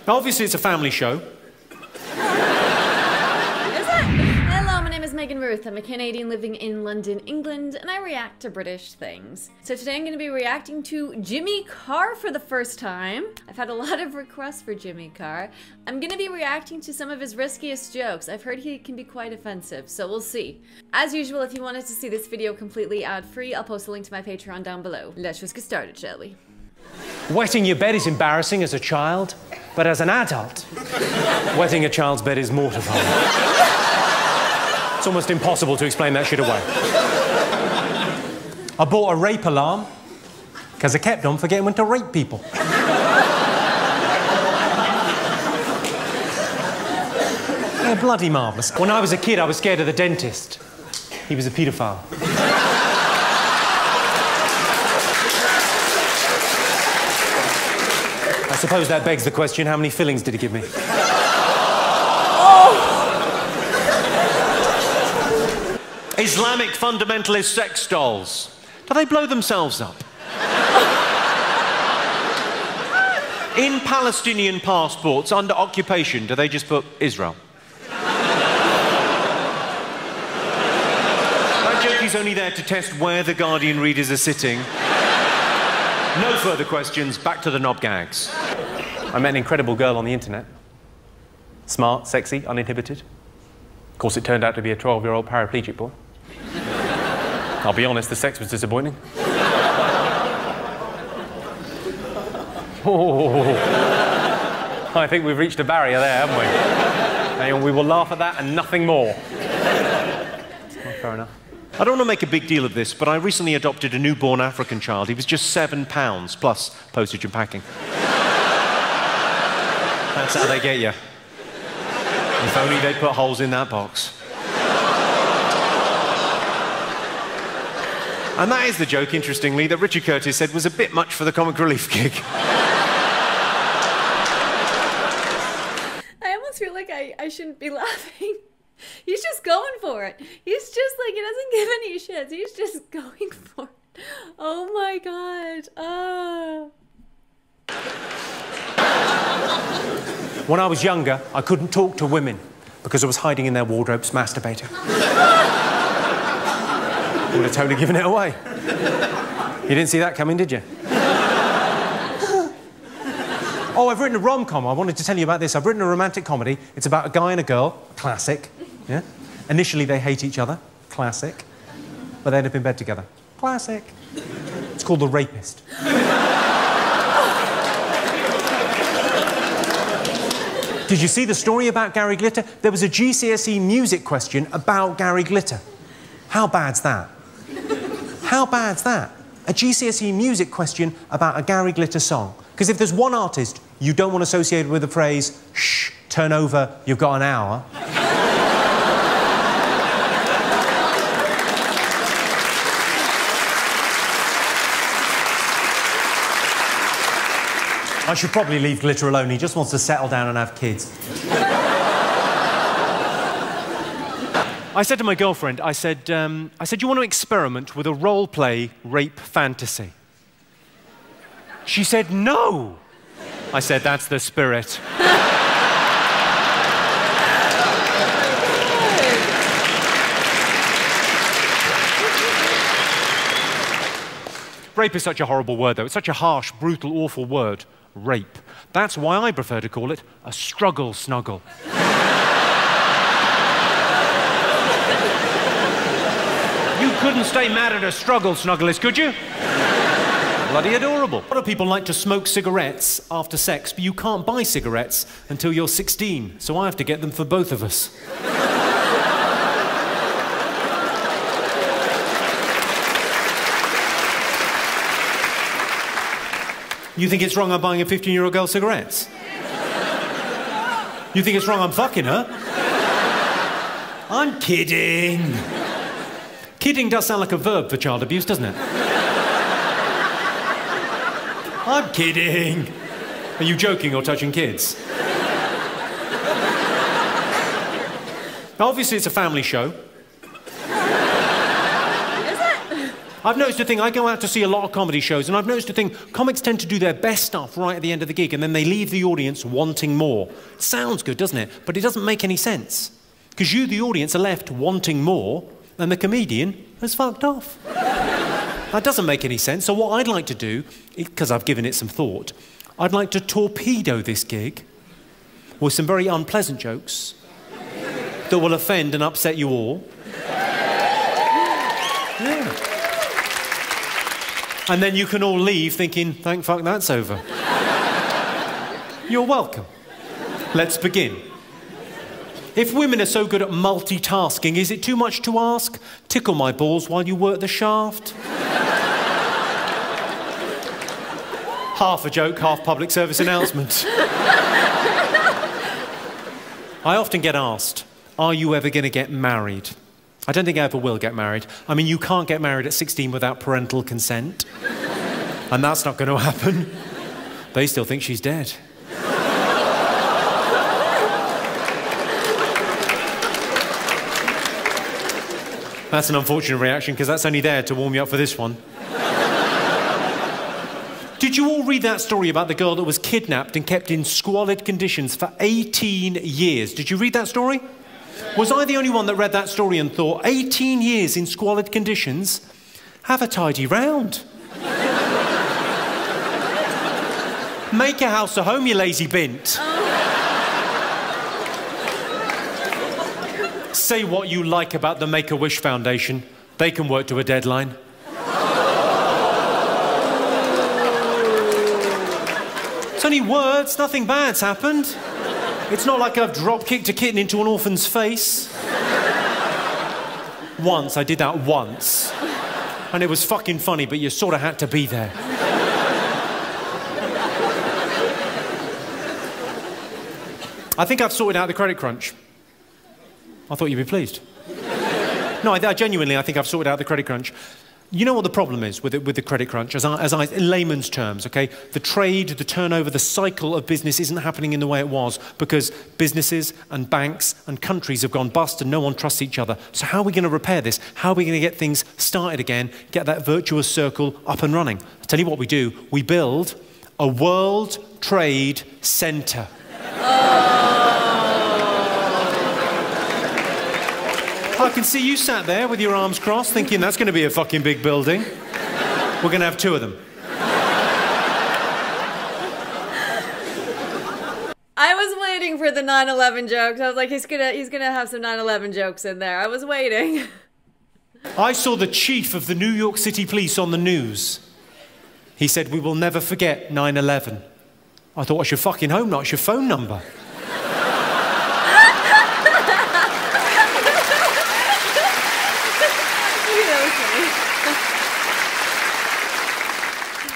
Obviously, it's a family show. Hello, my name is Ruth. I'm a Canadian living in London, England, and I react to British things. So today I'm going to be reacting to Jimmy Carr for the first time. I've had a lot of requests for Jimmy Carr. I'm going to be reacting to some of his riskiest jokes. I've heard he can be quite offensive, so we'll see. As usual, if you wanted to see this video completely ad-free, I'll post a link to my Patreon down below. Let's just get started, shall we? Wetting your bed is embarrassing as a child, but as an adult, wetting a child's bed is mortifying. It's almost impossible to explain that shit away. I bought a rape alarm because I kept on forgetting when to rape people. They're bloody marvellous. When I was a kid, I was scared of the dentist. He was a paedophile. I suppose that begs the question, how many fillings did he give me? Islamic fundamentalist sex dolls. Do they blow themselves up? In Palestinian passports under occupation, do they just put Israel? That joke is only there to test where the Guardian readers are sitting. No further questions, back to the knob gags. I met an incredible girl on the internet. Smart, sexy, uninhibited. Of course, it turned out to be a 12-year-old paraplegic boy. I'll be honest, the sex was disappointing. Oh, I think we've reached a barrier there, haven't we? And we will laugh at that and nothing more. Well, fair enough. I don't want to make a big deal of this, but I recently adopted a newborn African child. He was just £7 plus postage and packing. That's how they get you. If only they'd put holes in that box. And that is the joke, interestingly, that Richard Curtis said was a bit much for the comic relief gig. I almost feel like I shouldn't be laughing. He's just going for it. He's just like, he doesn't give any shits. He's just going for it. Oh my God. Oh. When I was younger, I couldn't talk to women because I was hiding in their wardrobes masturbating. I would have totally given it away. You didn't see that coming, did you? Oh, I've written a rom-com. I wanted to tell you about this. I've written a romantic comedy. It's about a guy and a girl. Classic. Yeah? Initially, they hate each other. Classic. But they end up in bed together. Classic. It's called The Rapist. Did you see the story about Gary Glitter? There was a GCSE music question about Gary Glitter. How bad's that? How bad's that? A GCSE music question about a Gary Glitter song. Because if there's one artist you don't want associated with the phrase, shh, turn over, you've got an hour. I should probably leave Glitter alone. He just wants to settle down and have kids. I said to my girlfriend, I said, you want to experiment with a role-play rape fantasy? She said, no. I said, that's the spirit. Rape is such a horrible word, though. It's such a harsh, brutal, awful word. Rape. That's why I prefer to call it a struggle snuggle. You couldn't stay mad at a struggle snugglist, could you? Bloody adorable. A lot of people like to smoke cigarettes after sex, but you can't buy cigarettes until you're 16, so I have to get them for both of us. You think it's wrong I'm buying a 15-year-old girl cigarettes? You think it's wrong I'm fucking her? I'm kidding. Kidding does sound like a verb for child abuse, doesn't it? I'm kidding. Are you joking or touching kids? Obviously, it's a family show. I've noticed a thing, I go out to see a lot of comedy shows, and I've noticed a thing, comics tend to do their best stuff right at the end of the gig, and then they leave the audience wanting more. It sounds good, doesn't it? But it doesn't make any sense. Because you, the audience, are left wanting more, and the comedian has fucked off. That doesn't make any sense. So what I'd like to do, because I've given it some thought, I'd like to torpedo this gig with some very unpleasant jokes that will offend and upset you all. Yeah. And then you can all leave thinking, thank fuck that's over. You're welcome. Let's begin. If women are so good at multitasking, is it too much to ask? Tickle my balls while you work the shaft? Half a joke, half public service announcement. I often get asked, are you ever going to get married? I don't think I ever will get married. I mean, you can't get married at 16 without parental consent. And that's not going to happen. They still think she's dead. That's an unfortunate reaction, because that's only there to warm you up for this one. Did you all read that story about the girl that was kidnapped and kept in squalid conditions for 18 years? Did you read that story? Was I the only one that read that story and thought, 18 years in squalid conditions? Have a tidy round. Make a house a home, you lazy bint. Say what you like about the Make-A-Wish Foundation. They can work to a deadline. It's only words, nothing bad's happened. It's not like I've drop-kicked a kitten into an orphan's face. Once, I did that once. And it was fucking funny, but you sort of had to be there. I think I've sorted out the credit crunch. I thought you'd be pleased. No, I genuinely, I think I've sorted out the credit crunch. You know what the problem is with the credit crunch, in layman's terms, okay? The trade, the turnover, the cycle of business isn't happening in the way it was because businesses and banks and countries have gone bust and no one trusts each other. So how are we going to repair this? How are we going to get things started again, get that virtuous circle up and running? I'll tell you what we do. We build a World Trade Center. I can see you sat there with your arms crossed thinking that's going to be a fucking big building. We're going to have 2 of them. I was waiting for the 9/11 jokes. I was like, he's gonna have some 9/11 jokes in there. I was waiting. I saw the chief of the New York City Police on the news. He said, we will never forget 9/11. I thought, what's your fucking home, not your phone number?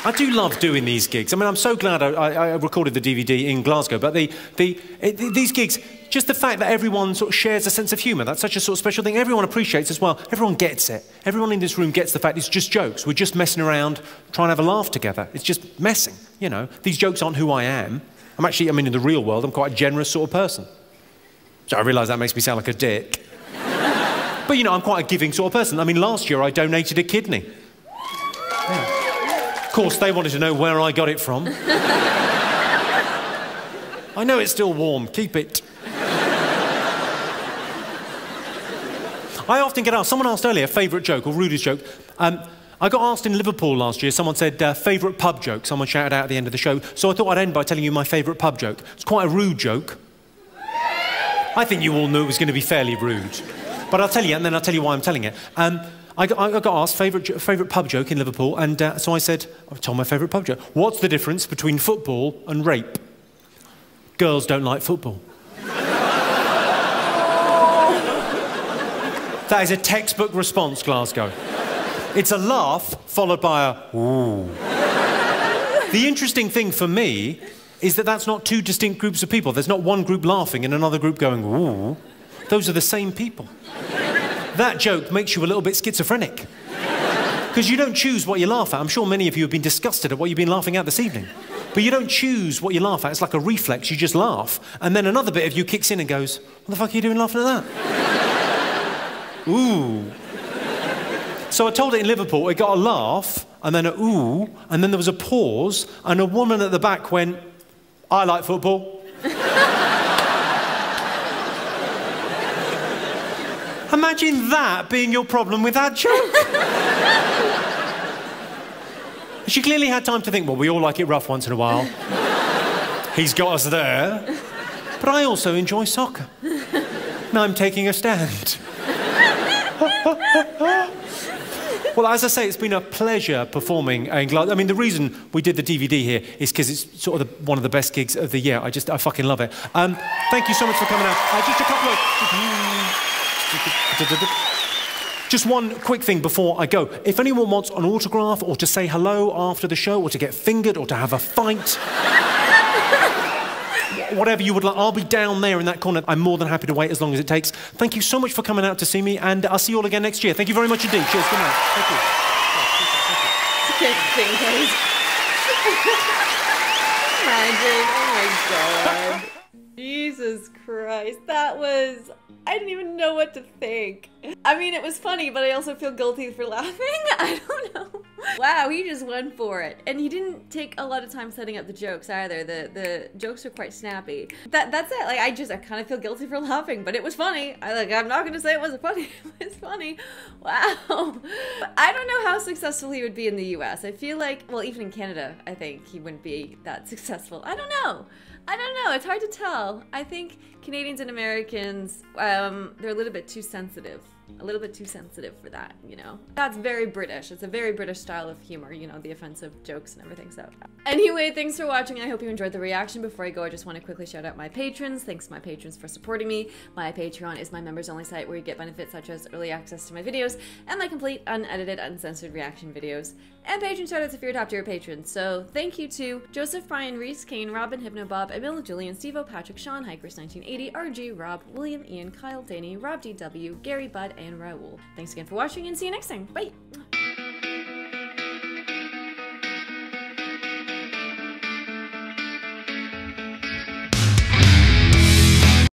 I do love doing these gigs. I mean, I'm so glad I recorded the DVD in Glasgow, but these gigs, just the fact that everyone sort of shares a sense of humour, that's such a sort of special thing. Everyone appreciates as well. Everyone gets it. Everyone in this room gets the fact it's just jokes. We're just messing around, trying to have a laugh together. It's just messing, you know. These jokes aren't who I am. I'm actually, I mean, in the real world, I'm quite a generous sort of person. So I realise that makes me sound like a dick. But, you know, I'm quite a giving sort of person. I mean, last year I donated a kidney. Yeah. Of course, they wanted to know where I got it from. I know it's still warm. Keep it. I often get asked, someone asked earlier, favourite joke or rudest joke. I got asked in Liverpool last year, someone said, favourite pub joke. Someone shouted out at the end of the show. So I thought I'd end by telling you my favourite pub joke. It's quite a rude joke. I think you all knew it was going to be fairly rude. But I'll tell you, and then I'll tell you why I'm telling it. I got asked favourite pub joke in Liverpool, and so I said, I told my favourite pub joke. What's the difference between football and rape? Girls don't like football. That is a textbook response, Glasgow. It's a laugh followed by a ooh. The interesting thing for me is that that's not 2 distinct groups of people. There's not one group laughing and another group going ooh. Those are the same people. That joke makes you a little bit schizophrenic. Because you don't choose what you laugh at. I'm sure many of you have been disgusted at what you've been laughing at this evening. But you don't choose what you laugh at. It's like a reflex. You just laugh. And then another bit of you kicks in and goes, what the fuck are you doing laughing at that? Ooh. So I told it in Liverpool, it got a laugh, and then a ooh, and then there was a pause, and a woman at the back went, I like football. Imagine that being your problem with that joke. She clearly had time to think, well, we all like it rough once in a while. He's got us there. But I also enjoy soccer. Now I'm taking a stand. Well, as I say, it's been a pleasure performing in Glasgow. I mean, the reason we did the DVD here is because it's sort of one of the best gigs of the year. I fucking love it. Thank you so much for coming out. Just a couple of... Just one quick thing before I go. If anyone wants an autograph or to say hello after the show or to get fingered or to have a fight, whatever you would like, I'll be down there in that corner. I'm more than happy to wait as long as it takes. Thank you so much for coming out to see me, and I'll see you all again next year. Thank you very much indeed. Cheers. Good night. Thank you. Imagine. Oh my God. Jesus Christ. That was... I didn't even know what to think. I mean, it was funny, but I also feel guilty for laughing. I don't know. Wow, he just went for it. And he didn't take a lot of time setting up the jokes either. The jokes are quite snappy. That's it. Like, I kind of feel guilty for laughing, but it was funny. I'm not gonna say it wasn't funny. It was funny. Wow. I don't know how successful he would be in the US. I feel like, well, even in Canada, I think he wouldn't be that successful. I don't know. It's hard to tell. I think Canadians and Americans, they're a little bit too sensitive. A little bit too sensitive for that, you know? That's very British. It's a very British style of humor, you know, the offensive jokes and everything, so. Anyway, thanks for watching. I hope you enjoyed the reaction. Before I go, I just want to quickly shout out my patrons. Thanks to my patrons for supporting me. My Patreon is my members-only site where you get benefits such as early access to my videos and my complete, unedited, uncensored reaction videos. And patron shoutouts if you're a top-tier patron. So thank you to Joseph, Brian, Reese, Kane, Robin, Hypnobob, Emil, Julian, Stevo, Patrick, Sean, Hikers1980, RG, Rob, William, Ian, Kyle, Danny, Rob DW, Gary, Bud, and Raoul. Thanks again for watching and see you next time. Bye!